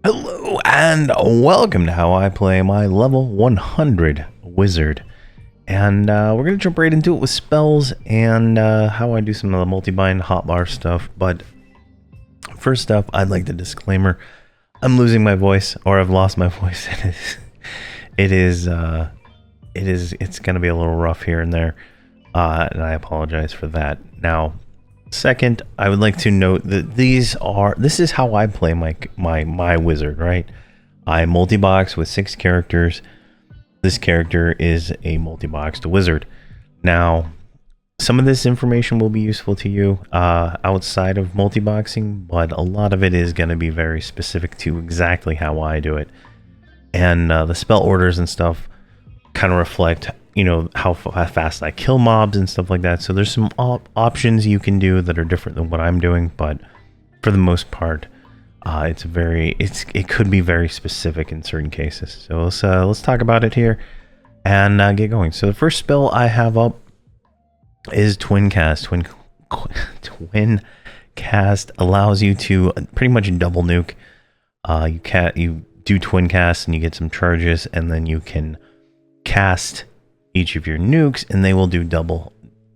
Hello and welcome to how I play my level 100 wizard. And we're going to jump right into it with spells and how I do some of the multi-bind hotbar stuff. But first up, I'd like the disclaimer. I'm losing my voice, or I've lost my voice. It's going to be a little rough here and there. And I apologize for that. Now, second, I would like to note that this is how I play my wizard, right? I multi-box with 6 characters. This character is a multi-boxed wizard. Now, some of this information will be useful to you outside of multi-boxing, but a lot of it is going to be very specific to exactly how I do it. And the spell orders and stuff kind of reflect, you know, how fast I kill mobs and stuff like that. So there's some options you can do that are different than what I'm doing, but for the most part, it could be very specific in certain cases. So let's talk about it here and get going. So the first spell I have up is Twin Cast. Twin Cast allows you to pretty much double nuke. You do Twin Cast and you get some charges, and then you can cast each of your nukes and they will do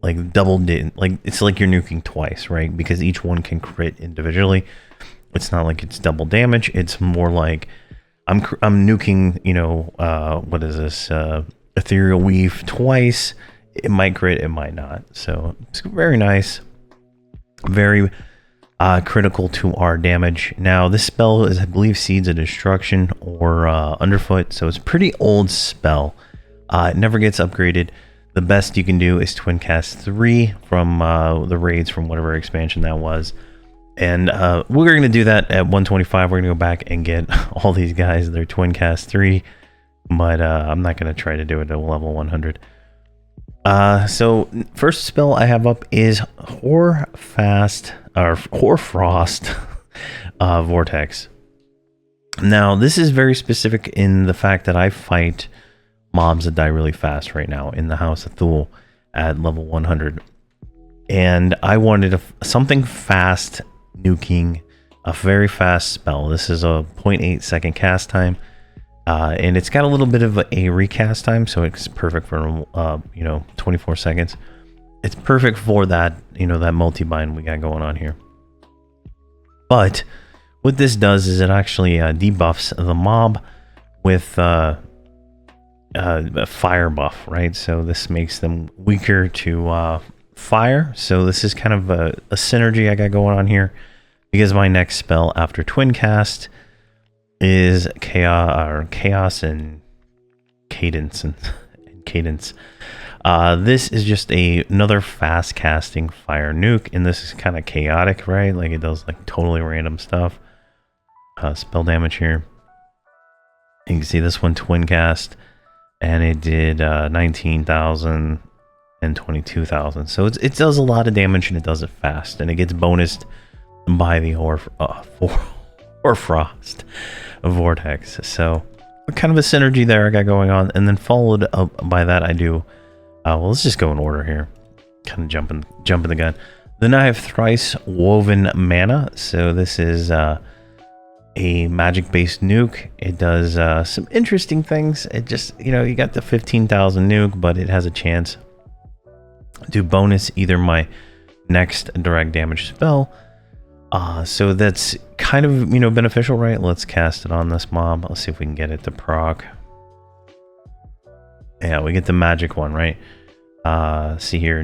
it's like you're nuking twice, right? Because each one can crit individually. It's not like it's double damage. It's more like I'm nuking, you know, what is this, Ethereal Weave twice. It might crit, it might not. So it's very nice, very critical to our damage. Now this spell is, I believe, Seeds of Destruction or Underfoot, so it's a pretty old spell. It never gets upgraded. The best you can do is Twin Cast 3 from the raids from whatever expansion that was. And we're going to do that at 125. We're going to go back and get all these guys. They're Twin Cast 3. But I'm not going to try to do it at level 100. So first spell I have up is Hoarfrost Vortex. Now this is very specific in the fact that I fight mobs that die really fast right now in the House of Thule at level 100, and I wanted something fast nuking, a very fast spell. This is a 0.8 second cast time, and it's got a little bit of a recast time, so it's perfect for 24 seconds. It's perfect for that, that multi-bind we got going on here. But what this does is it actually debuffs the mob with a fire buff, right? So this makes them weaker to fire. So this is kind of a synergy I got going on here, because my next spell after Twin Cast is Chaos and Cadence and Cadence. This is just another fast casting fire nuke, and this is kind of chaotic, right? Like it does like totally random stuff. Spell damage here. You can see this one Twin Cast, and it did 19,000 and 22,000. So it does a lot of damage, and it does it fast, and it gets bonused by the Hoarfrost Vortex. So kind of a synergy there I got going on, and then followed up by that I do. Well, let's just go in order here. Kind of jumping the gun. Then I have Thrice Woven Mana. So this is a magic-based nuke. It does some interesting things. It just, you got the 15,000 nuke, but it has a chance to bonus either my next direct damage spell. So that's kind of, beneficial, right? Let's cast it on this mob. Let's see if we can get it to proc. Yeah, we get the magic one, right? See here,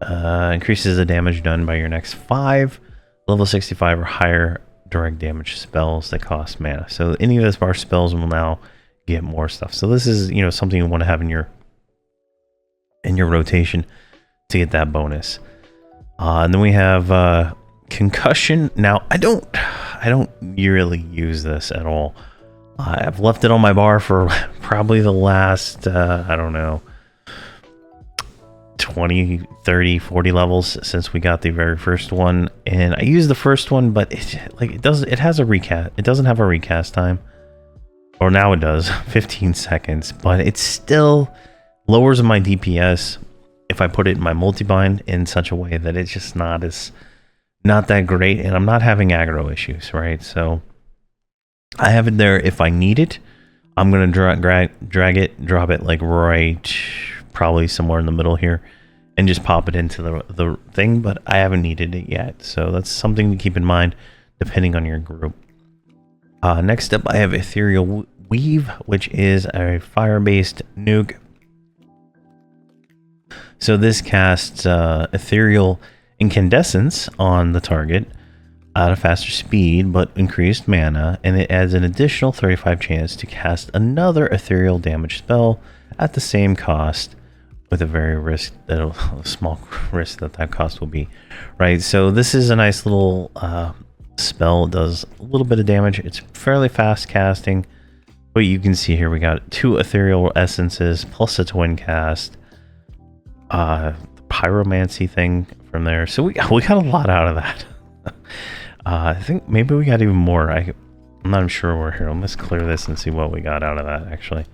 increases the damage done by your next 5 level 65 or higher direct damage spells that cost mana. So any of our spells will now get more stuff. So this is, something you want to have in your rotation to get that bonus. And then we have Concussion. Now I don't really use this at all. I've left it on my bar for probably the last I don't know, 20, 30, 40 levels since we got the very first one, and I used the first one, but it has a recast. It doesn't have a recast time, or now it does, 15 seconds, but it still lowers my DPS if I put it in my multi-bind in such a way that it's just not that great, and I'm not having aggro issues, right? So I have it there if I need it. I'm gonna drag it, drop it like right, probably somewhere in the middle here, and just pop it into the thing. But I haven't needed it yet, so that's something to keep in mind, depending on your group. Next up, I have Ethereal Weave, which is a fire-based nuke. So this casts ethereal incandescence on the target at a faster speed, but increased mana, and it adds an additional 35 chance to cast another ethereal damage spell at the same cost, with a very small risk that cost will be, right? So this is a nice little spell. It does a little bit of damage. It's fairly fast casting, but you can see here we got 2 ethereal essences plus a twin cast, the pyromancy thing from there. So we got a lot out of that. I think maybe we got even more. I'm not sure we're here. Let's clear this and see what we got out of that, actually.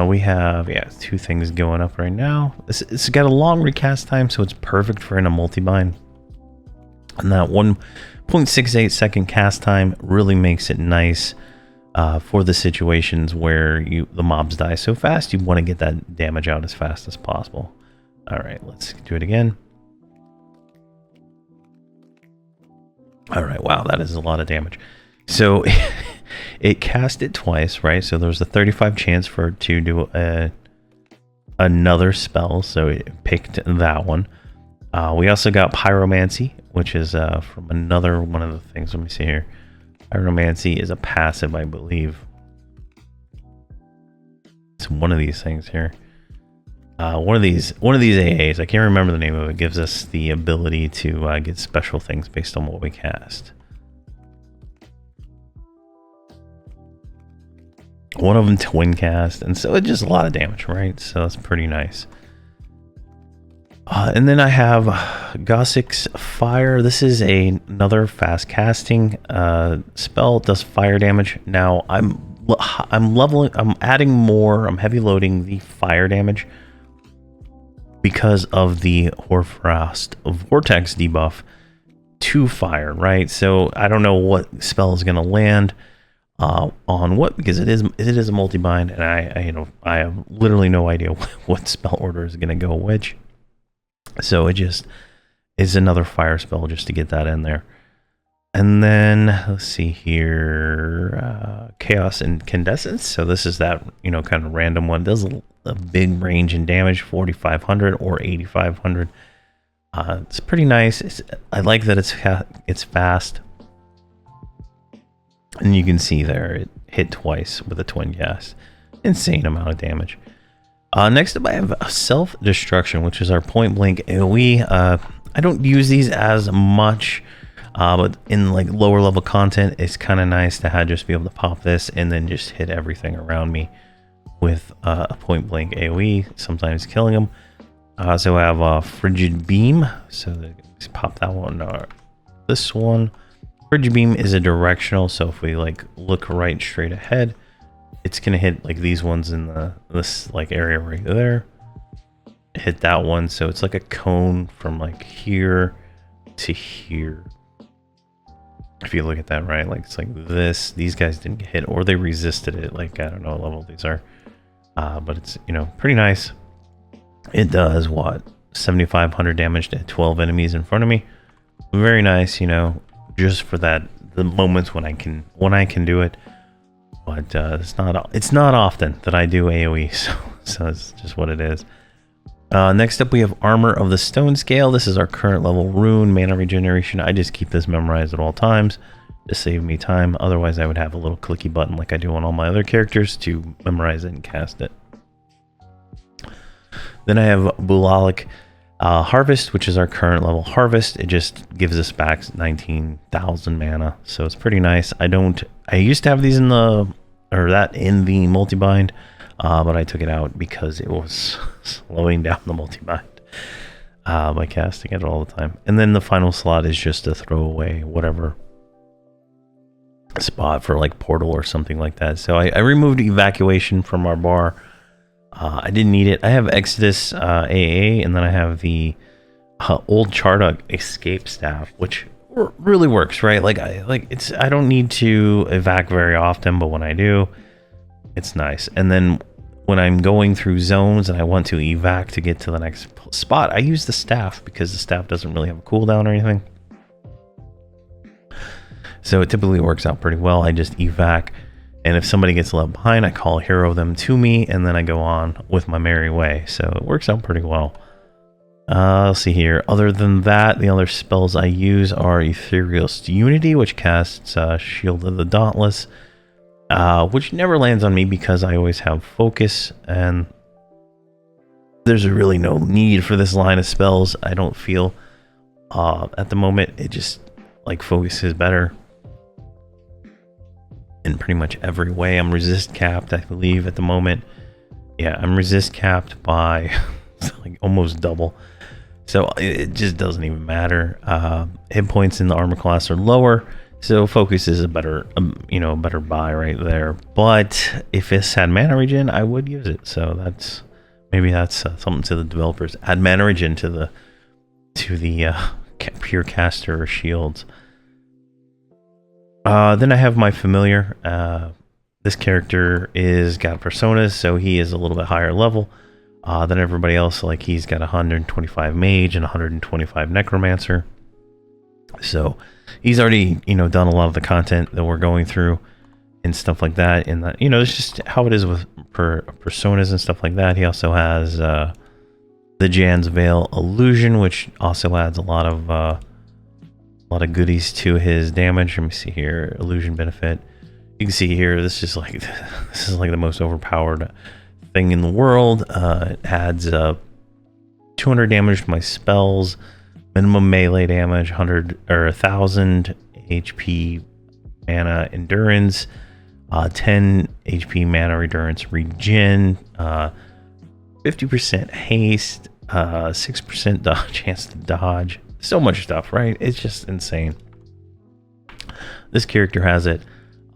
We have, 2 things going up right now. It's got a long recast time, so it's perfect for in a multi-bind. And that 1.68 second cast time really makes it nice for the situations where the mobs die so fast. You want to get that damage out as fast as possible. All right, let's do it again. All right, wow, that is a lot of damage. So it cast it twice, right? So there was a 35 chance for it to do another spell, so it picked that one. We also got pyromancy, which is from another one of the things. Let me see here. Pyromancy is a passive, I believe. It's one of these things here. One of these AAs, I can't remember the name of it, gives us the ability to get special things based on what we cast. One of them twin cast, and so it's just a lot of damage, right? So that's pretty nice. And then I have Gossic's Fire. This is another fast casting spell. It does fire damage. Now I'm adding more. I'm heavy loading the fire damage because of the Hoarfrost Vortex debuff to fire, right? So I don't know what spell is going to land on what, because it is a multi-bind, and I have literally no idea what spell order is going to go which. So it just is another fire spell just to get that in there. And then let's see here, Chaos Incandescence. So this is that, kind of random one. It does a big range in damage, 4,500 or 8,500. It's pretty nice. I like that it's fast. And you can see there, it hit twice with a twin cast. Insane amount of damage. Next up, I have Self-Destruction, which is our point-blank AoE. I don't use these as much, but in like lower level content, it's kind of nice to just be able to pop this and then just hit everything around me with a point-blank AoE, sometimes killing them. So I have Frigid Beam, so let's pop that one. This one, Frigid Beam is a directional, so if we look right straight ahead, it's gonna hit like these ones in this area right there. Hit that one, so it's like a cone from like here to here. If you look at that, right, it's like this. These guys didn't get hit, or they resisted it. I don't know what level these are, but it's pretty nice. It does what, 7,500 damage to 12 enemies in front of me. Very nice, just for the moments when I can do it. But it's not often that I do AoE, so it's just what it is. Next up, we have Armor of the Stone Scale. This is our current level rune, mana regeneration. I just keep this memorized at all times to save me time. Otherwise, I would have a little clicky button like I do on all my other characters to memorize it and cast it. Then I have Bulalic Harvest, which is our current level harvest. It just gives us back 19,000 mana, so it's pretty nice. I used to have these in the multi-bind, but I took it out because it was slowing down the multi-bind by casting it all the time. And then the final slot is just to throw away whatever spot for portal or something like that. So I removed evacuation from our bar. I didn't need it. I have Exodus AA, and then I have the old Chardock Escape Staff, which really works, right? Like I don't need to evac very often, but when I do, it's nice. And then when I'm going through zones and I want to evac to get to the next spot, I use the staff because the staff doesn't really have a cooldown or anything. So it typically works out pretty well. I just evac, and if somebody gets left behind, I call hero them to me, and then I go on with my merry way. So it works out pretty well. Let's see here. Other than that, the other spells I use are Ethereal Unity, which casts Shield of the Dauntless, which never lands on me because I always have focus, and there's really no need for this line of spells. I don't feel at the moment. It just like focus is better in pretty much every way. I'm resist capped, I believe, at the moment. Yeah, I'm resist capped by like almost double. So it just doesn't even matter. Hit points in the armor class are lower, so focus is a better, better buy right there. But if this had mana regen, I would use it. So maybe that's something to the developers. Add mana regen to the pure caster or shields. Then I have my familiar. This character is got personas, so he is a little bit higher level than everybody else. Like he's got 125 mage and 125 necromancer. So he's already, done a lot of the content that we're going through and stuff like that. And that, it's just how it is with personas and stuff like that. He also has the Jan's Veil Illusion, which also adds a lot of goodies to his damage. Let me see here. Illusion benefit. You can see here, this is like the most overpowered thing in the world. It adds 200 damage to my spells, minimum melee damage, 100 or 1000 HP mana endurance, 10 HP mana endurance regen, 50% haste, 6% chance to dodge. So much stuff, right? It's just insane. This character has it.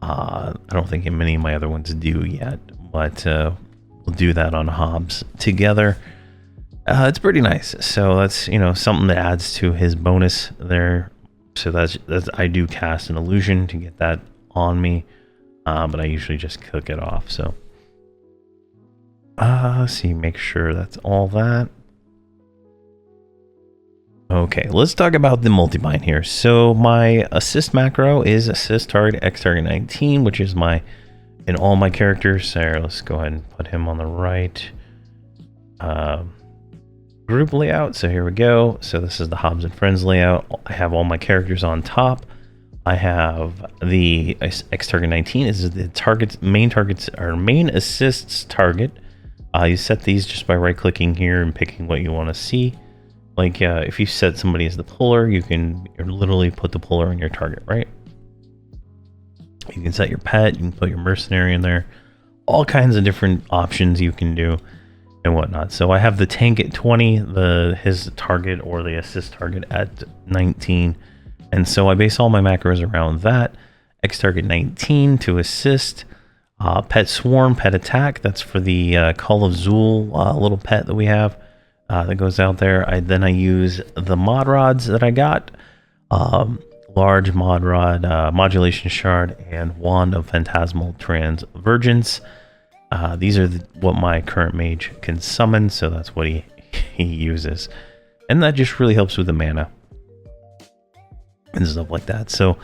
I don't think many of my other ones do yet, but we'll do that on Hobbs together. It's pretty nice. So that's something that adds to his bonus there. So that's I do cast an illusion to get that on me, but I usually just click it off. So let's see, make sure that's all that. Okay, let's talk about the multi-bind here. So my assist macro is assist target X target 19, which is in all my characters. So let's go ahead and put him on the right group layout. So here we go. So this is the Hobbs and Friends layout. I have all my characters on top. I have the X target 19 is the main assists target. You set these just by right clicking here and picking what you want to see. Like if you set somebody as the puller, you can literally put the puller on your target, right? You can set your pet, you can put your mercenary in there, all kinds of different options you can do and whatnot. So I have the tank at 20, his target or the assist target at 19. And so I base all my macros around that. X target 19 to assist, pet swarm, pet attack. That's for the Call of Zul little pet that we have. That goes out there. Then I use the mod rods that I got, large mod rod, modulation shard, and wand of phantasmal transvergence. These are what my current mage can summon, so that's what he uses, and that just really helps with the mana and stuff like that. So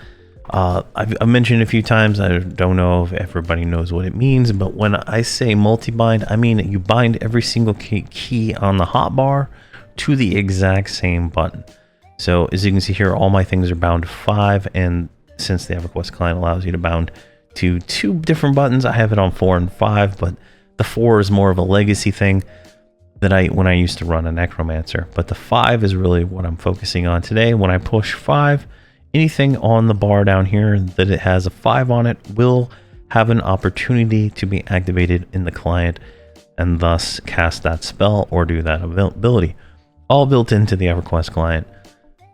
I've mentioned a few times, I don't know if everybody knows what it means, but when I say multi-bind, I mean you bind every single key on the hotbar to the exact same button. So as you can see here, all my things are bound to 5, and since the Everquest client allows you to bound to 2 different buttons, I have it on 4 and 5, but the 4 is more of a legacy thing that when I used to run a Necromancer, but the 5 is really what I'm focusing on today. When I push 5, anything on the bar down here that it has a 5 on it will have an opportunity to be activated in the client and thus cast that spell or do that ability. All built into the Everquest client,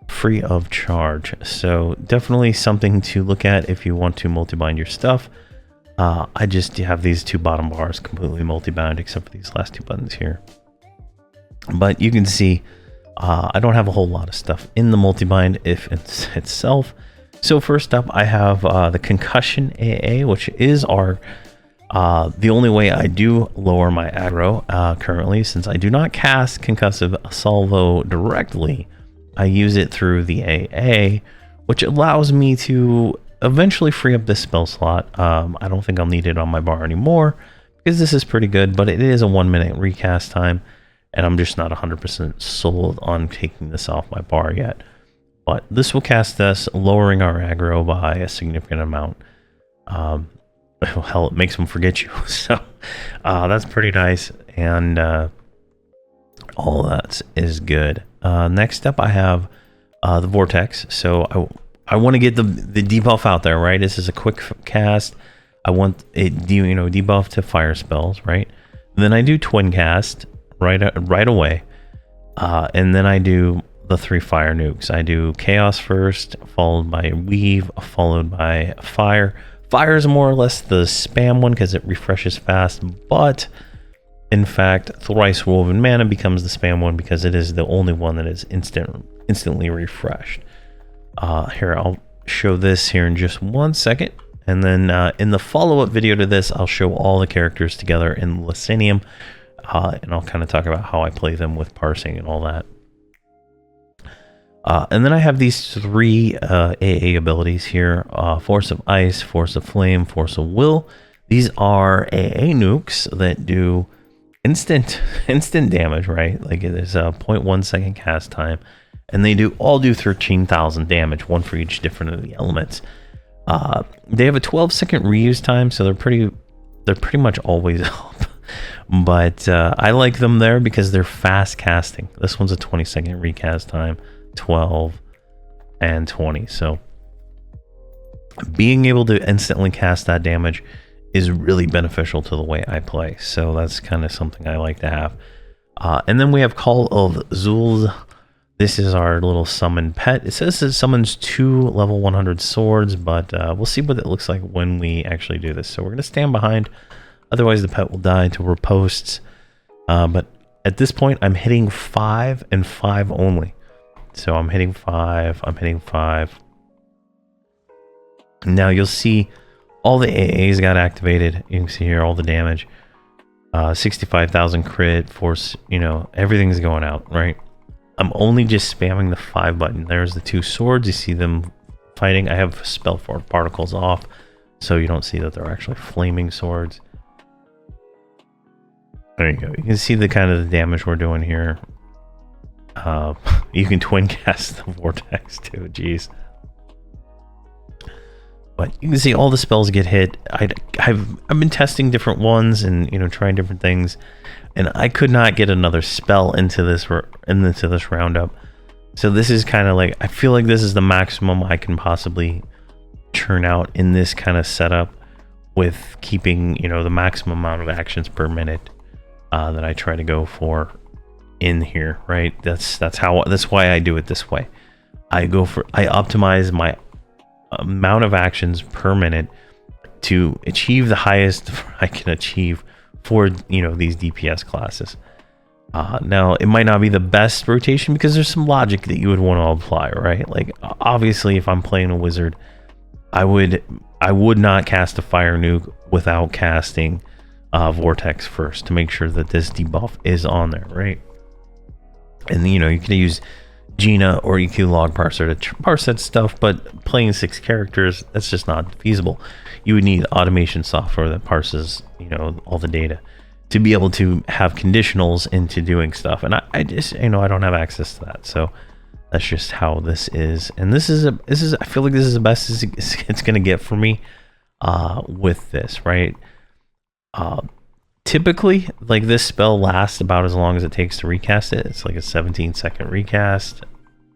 free of charge. So definitely something to look at if you want to multi-bind your stuff. I just have these 2 bottom bars completely multi-bound except for these last 2 buttons here. But you can see I don't have a whole lot of stuff in the multi-bind if it's itself. So first up, I have the Concussion AA, which is our the only way I do lower my aggro currently, since I do not cast Concussive Salvo directly. I use it through the AA, which allows me to eventually free up this spell slot. I don't think I'll need it on my bar anymore, because this is pretty good, but it is a 1 minute recast time, and I'm just not 100% sold on taking this off my bar yet. But this will cast us, lowering our aggro by a significant amount. Hell, it makes them forget you. So that's pretty nice, and all that is good. Next up, I have the Vortex. So I want to get the debuff out there, right? This is a quick cast. I want it, debuff to fire spells, right? Then I do twin cast right away, and then I do the 3 fire nukes. I do chaos first, followed by weave, followed by fire. Fire is more or less the spam one because it refreshes fast, but in fact, thrice woven mana becomes the spam one because it is the only one that is instantly refreshed. Here, I'll show this here in just 1 second. And then in the follow-up video to this, I'll show all the characters together in Lysinium, and I'll kind of talk about how I play them with parsing and all that. And then I have these 3 AA abilities here: Force of Ice, Force of Flame, Force of Will. These are AA nukes that do instant damage, right? Like it is a 0.1 second cast time, and they all do 13,000 damage, one for each different of the elements. They have a 12-second reuse time, so they're pretty much always up. But I like them there because they're fast casting. This one's a 20-second recast time, 12 and 20. So being able to instantly cast that damage is really beneficial to the way I play. So that's kind of something I like to have. And then we have Call of Zulz. This is our little summon pet. It says it summons 2 level 100 swords, but we'll see what it looks like when we actually do this. So we're going to stand behind. Otherwise, the pet will die to riposts. But at this point, I'm hitting 5 and 5 only. So I'm hitting 5. I'm hitting 5. Now you'll see all the AAs got activated. You can see here all the damage. 65,000 crit, force, everything's going out, right? I'm only just spamming the 5 button. There's the 2 swords. You see them fighting. I have spell for particles off, so you don't see that they're actually flaming swords. There you go. You can see the kind of the damage we're doing here. You can twin cast the Vortex too. Jeez. But you can see all the spells get hit. I've been testing different ones and trying different things, and I could not get another spell into this roundup. So this is kind of like, I feel like this is the maximum I can possibly churn out in this kind of setup, with keeping the maximum amount of actions per minute that I try to go for in here. Right? That's why I do it this way. I optimize my amount of actions per minute to achieve the highest I can achieve for these DPS classes. Now it might not be the best rotation because there's some logic that you would want to apply, right? Like obviously if I'm playing a wizard, I would not cast a fire nuke without casting Vortex first to make sure that this debuff is on there, right? And you can use Gina or EQ log parser to parse that stuff, but playing 6 characters, that's just not feasible. You would need automation software that parses all the data to be able to have conditionals into doing stuff, and I just I don't have access to that. So that's just how this is, and this is I feel like this is the best it's gonna get for me with this, right? Typically, like, this spell lasts about as long as it takes to recast it. It's like a 17-second recast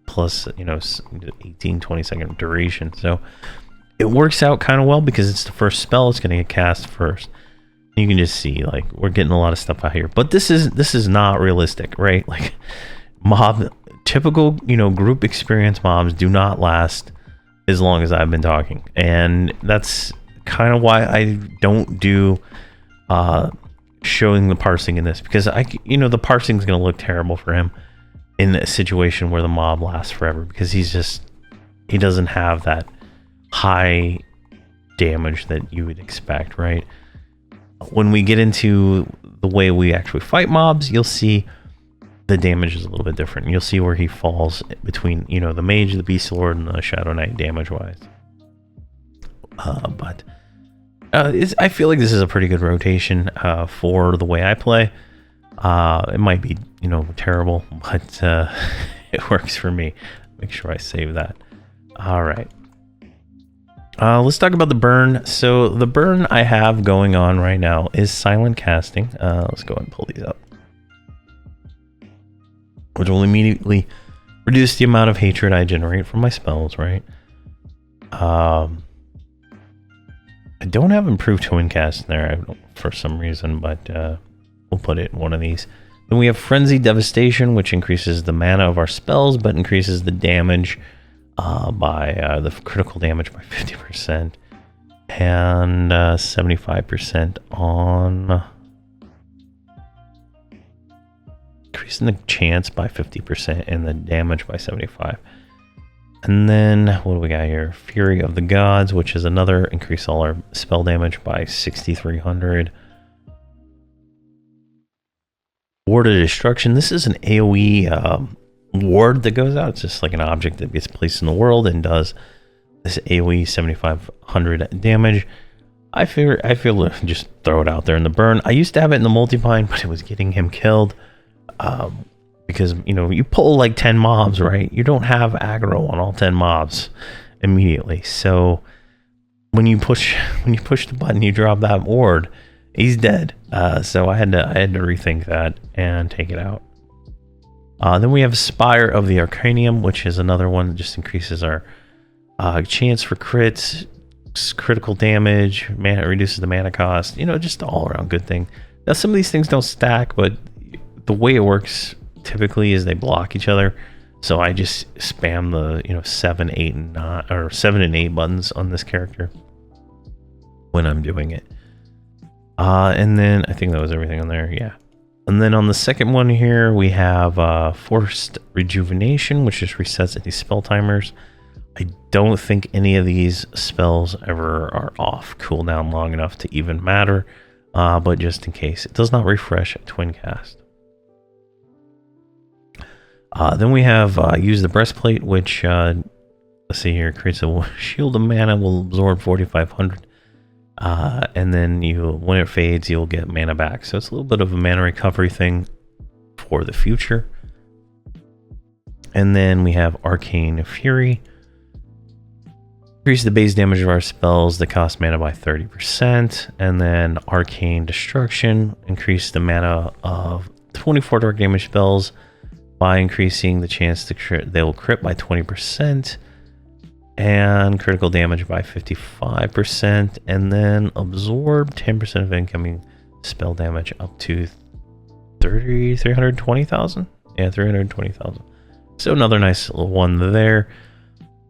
plus 18-20 second duration. So it works out kind of well because it's the first spell. It's going to get cast first. You can just see, like, we're getting a lot of stuff out here, but this is not realistic, right? Like, typical group experience mobs do not last as long as I've been talking, and that's kind of why I don't do showing the parsing in this, because the parsing is going to look terrible for him, in a situation where the mob lasts forever, because he doesn't have that high damage that you would expect, right? When we get into the way we actually fight mobs, you'll see the damage is a little bit different. You'll see where he falls between, you know, the mage, the beast lord, and the shadow knight damage wise. I feel like this is a pretty good rotation for the way I play. It might be, you know, terrible, but it works for me. Make sure I save that. All right. Let's talk about the burn. So the burn I have going on right now is silent casting. Let's go ahead and pull these up, which will immediately reduce the amount of hatred I generate from my spells, right? I don't have improved twin cast in there for some reason, but we'll put it in one of these. Then we have Frenzy Devastation, which increases the mana of our spells, but increases the damage by the critical damage by 50% and 75% on increasing the chance by 50% and the damage by 75%. And then what do we got here? Fury of the Gods, which is another increase all our spell damage by 6,300. Ward of Destruction. This is an AoE ward that goes out. It's just like an object that gets placed in the world and does this AoE 7,500 damage. I feel to just throw it out there in the burn. I used to have it in the multi-bind, but it was getting him killed. Because, you know, you pull like 10 mobs, right? You don't have aggro on all 10 mobs immediately. So when you push the button, you drop that ward, he's dead. So I had to rethink that and take it out. Then we have Spire of the Arcanium, which is another one that just increases our chance for crits, critical damage, mana, reduces the mana cost. You know, just all around good thing. Now some of these things don't stack, but the way it works typically is they block each other. So I just spam the 7, 8, and 9, or 7 and 8 buttons on this character when I'm doing it. And then I think that was everything on there. Yeah. And then on the second one here, we have Forced Rejuvenation, which just resets any spell timers. I don't think any of these spells ever are off cooldown long enough to even matter, but just in case. It does not refresh at Twin Cast. Then we have Use the Breastplate, which, let's see here, creates a shield of mana, will absorb 4,500. And then when it fades, you'll get mana back. So it's a little bit of a mana recovery thing for the future. And then we have Arcane Fury. Increase the base damage of our spells that cost mana by 30%. And then Arcane Destruction. Increase the mana of 24 dark damage spells by increasing the chance to crit. They will crit by 20%. And critical damage by 55%, and then absorb 10% of incoming spell damage up to 320,000. Yeah, 320,000. So another nice little one there.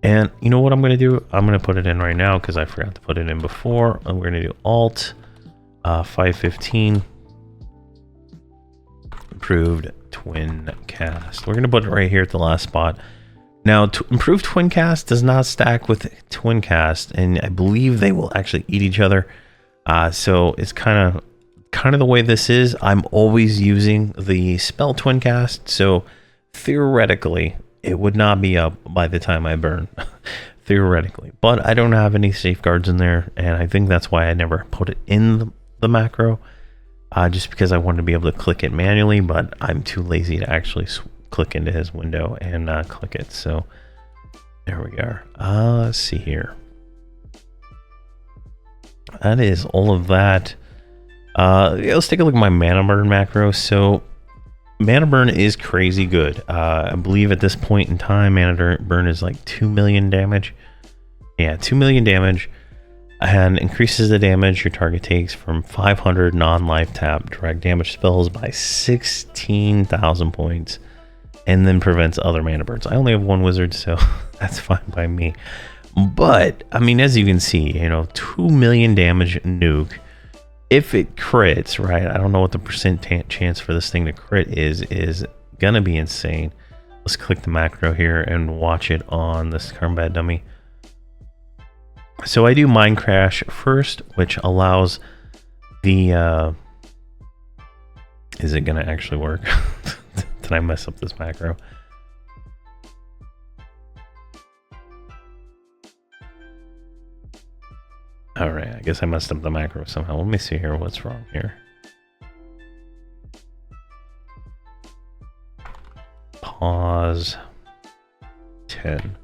And you know what I'm going to do? I'm going to put it in right now because I forgot to put it in before. And we're going to do Alt 515 improved twin cast. We're going to put it right here at the last spot. Now, improved twin cast does not stack with twin cast, and I believe they will actually eat each other. So it's kind of the way this is. I'm always using the spell twin cast, so theoretically it would not be up by the time I burn. Theoretically, but I don't have any safeguards in there, and I think that's why I never put it in the macro, just because I wanted to be able to click it manually, but I'm too lazy to actually click into his window and click it. So there we are. Let's see here. That is all of that. Let's take a look at my mana burn macro. So mana burn is crazy good. I believe at this point in time, mana burn is like 2 million damage. Yeah, 2 million damage, and increases the damage your target takes from 500 non-life tap direct damage spells by 16,000 points. And then prevents other mana burns. I only have one wizard, so that's fine by me. But, I mean, as you can see, 2 million damage nuke. If it crits, right, I don't know what the percent chance for this thing to crit is gonna be insane. let's click the macro here and watch it on this combat dummy. So I do mind crash first, which allows the is it gonna actually work? Did I mess up this macro? All right, I guess I messed up the macro somehow. Let me see here what's wrong here. Pause 10.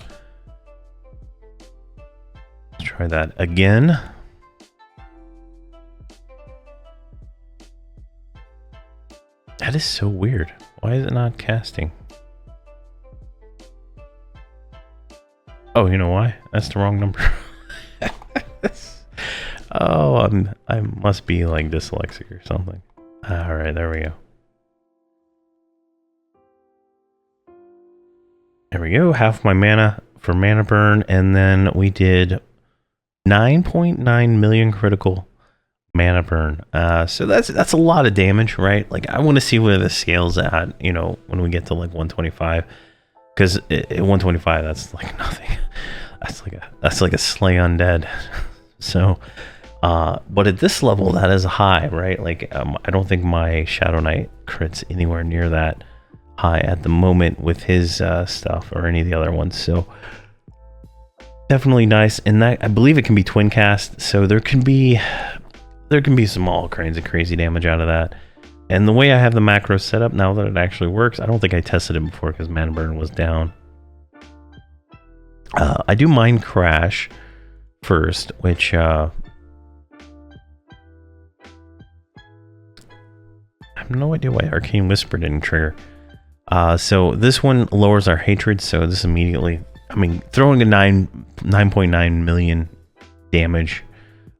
Let's try that again. That is so weird. Why is it not casting? Oh, you know why? That's the wrong number. Oh, I must be like dyslexic or something. All right, there we go. There we go. Half my mana for mana burn, and then we did 9.9 million critical mana burn. So that's a lot of damage, right? Like I want to see where the scale's at, you know, when we get to like 125, because at 125 that's like nothing. That's like a slay undead. So, but at this level that is high, right? Like I don't think my Shadow Knight crits anywhere near that high at the moment with his stuff or any of the other ones. So definitely nice. And that, I believe it can be twin cast, so there can be some all kinds of crazy damage out of that. And the way I have the macro set up now that it actually works, I don't think I tested it before because mana burn was down. I do mind crash first, which I have no idea why Arcane Whisper didn't trigger. So this one lowers our hatred, so this immediately, I mean, throwing a 9.9 million damage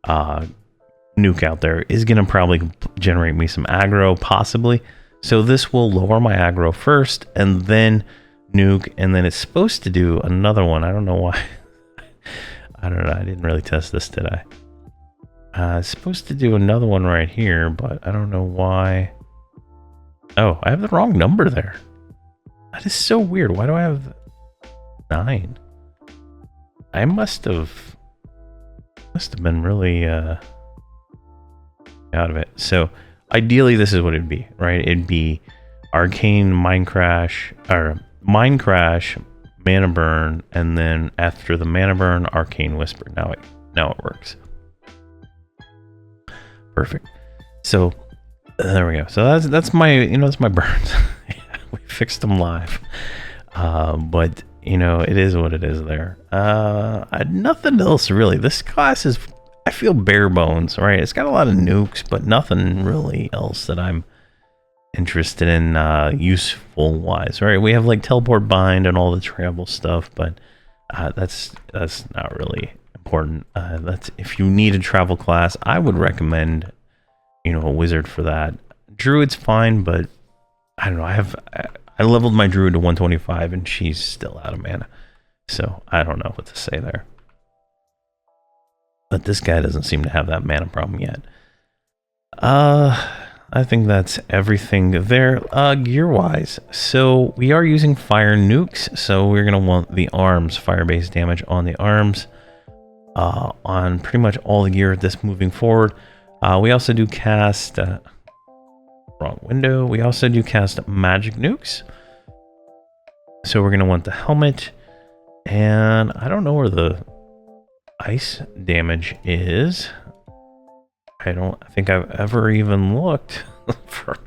nuke out there is going to probably generate me some aggro, possibly. So this will lower my aggro first, and then nuke, and then it's supposed to do another one. I don't know why. I don't know. I didn't really test this, did I? It's supposed to do another one right here, but I don't know why. Oh, I have the wrong number there. That is so weird. Why do I have 9? I must have been really out of it. So ideally this is what it'd be, right? It'd be Arcane Mind Crash, or Mind Crash, Mana Burn, and then after the Mana Burn, Arcane Whisper. Now it works. Perfect. So there we go. So that's my, that's my burns. We fixed them live. But it is what it is there. Nothing else really. This class is, I feel, bare bones, right? It's got a lot of nukes, but nothing really else that I'm interested in useful wise, right? We have like teleport bind and all the travel stuff, but that's not really important. That's, if you need a travel class, I would recommend a wizard for that. Druid's fine, but I don't know. I leveled my druid to 125 and she's still out of mana, so I don't know what to say there. But this guy doesn't seem to have that mana problem yet. I think that's everything there. Gear wise, so we are using fire nukes, so we're gonna want the arms, fire-based damage on the arms, on pretty much all the gear this moving forward. We also do cast wrong window. We also do cast magic nukes, so we're gonna want the helmet, and I don't know where the ice damage is. I don't think I've ever even looked for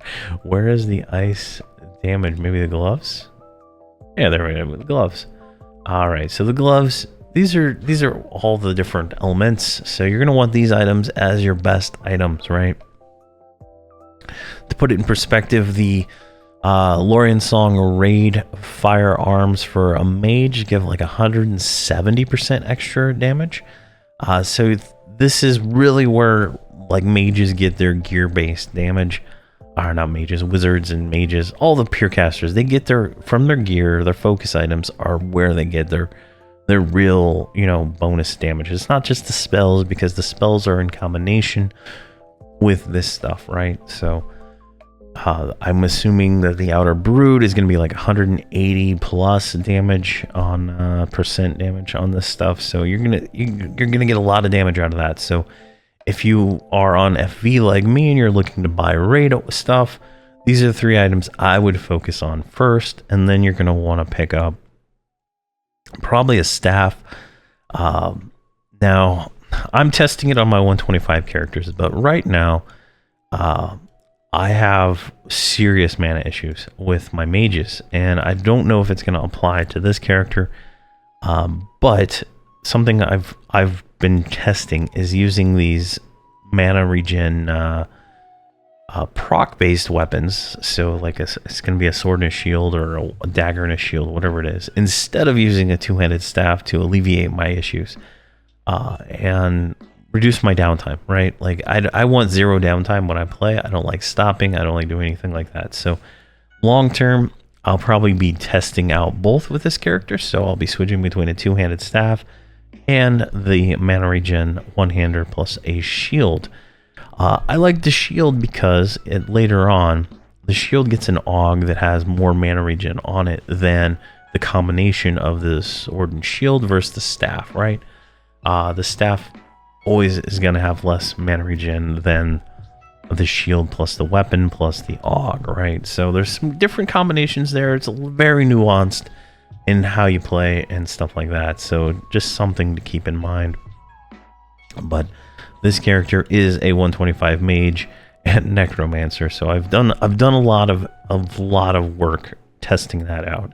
where is the ice damage. Maybe the gloves. Yeah, there we go, the gloves. All right, so the gloves, these are all the different elements, so you're gonna want these items as your best items, right? To put it in perspective, the Lorien Song raid firearms for a mage give like 170% extra damage. So this is really where like mages get their gear-based damage. Or not mages, wizards and mages, all the pure casters, they get from their gear, their focus items are where they get their real, bonus damage. It's not just the spells, because the spells are in combination with this stuff, right? So I'm assuming that the Outer Brood is going to be like 180 plus damage on percent damage on this stuff. So you're gonna get a lot of damage out of that. So if you are on FV like me and you're looking to buy raid stuff, these are the 3 items I would focus on first, and then you're gonna want to pick up probably a staff. Now I'm testing it on my 125 characters, but right now I have serious mana issues with my mages, and I don't know if it's going to apply to this character. But something I've been testing is using these mana regen proc-based weapons. So like it's going to be a sword and a shield, or a dagger and a shield, whatever it is, instead of using a two-handed staff to alleviate my issues and reduce my downtime, right? Like I want 0 downtime when I play. I don't like stopping. I don't like doing anything like that. So long term, I'll probably be testing out both with this character. So I'll be switching between a two-handed staff and the mana regen one-hander plus a shield. I like the shield because later on, the shield gets an AUG that has more mana regen on it than the combination of the sword and shield versus the staff, right? The staff always is going to have less mana regen than the shield plus the weapon plus the AUG, right? So there's some different combinations there. It's very nuanced in how you play and stuff like that. So just something to keep in mind. But this character is a 125 mage and necromancer. So I've done a lot of work testing that out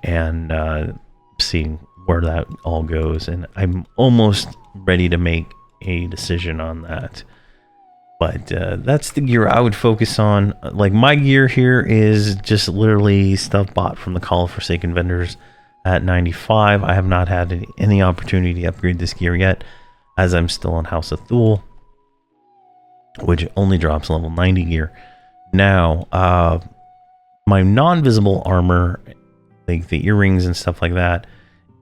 and seeing where that all goes, and I'm almost ready to make a decision on that. But that's the gear I would focus on. Like my gear here is just literally stuff bought from the Call of Forsaken vendors at 95. I have not had any opportunity to upgrade this gear yet, as I'm still on House of Thule, which only drops level 90 gear. Now, my non-visible armor, like the earrings and stuff like that,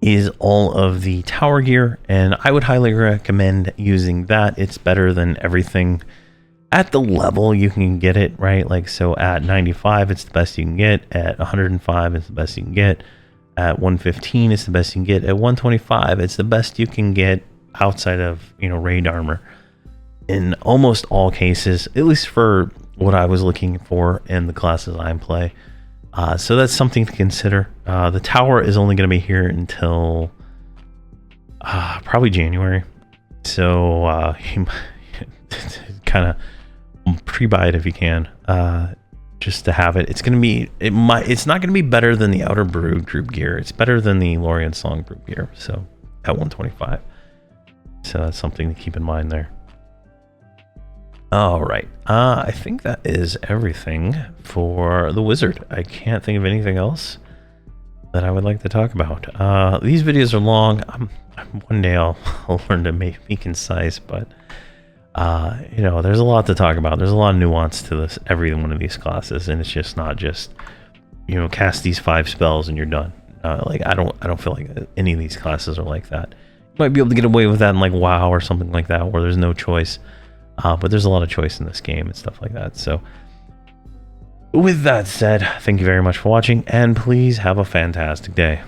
is all of the tower gear, and I would highly recommend using that. It's better than everything at the level you can get it, right? Like, so at 95 it's the best you can get, at 105 it's the best you can get, at 115 it's the best you can get, at 125 it's the best you can get outside of, you know, raid armor in almost all cases, at least for what I was looking for in the classes I play. So that's something to consider. The tower is only going to be here until probably January. So you kind of pre-buy it if you can, just to have it. It's going to be, it's not going to be better than the Outer Brood group gear. It's better than the Lorien Song group gear. So at 125. So that's something to keep in mind there. All right, I think that is everything for the wizard. I can't think of anything else that I would like to talk about. These videos are long. One day I'll learn to be concise, but you know, there's a lot to talk about. There's a lot of nuance to this, every one of these classes, and it's just not just, you know, cast these 5 spells and you're done. Like I don't feel like any of these classes are like that. You might be able to get away with that in like WoW or something like that, where there's no choice. But there's a lot of choice in this game and stuff like that. So with that said, thank you very much for watching, and please have a fantastic day.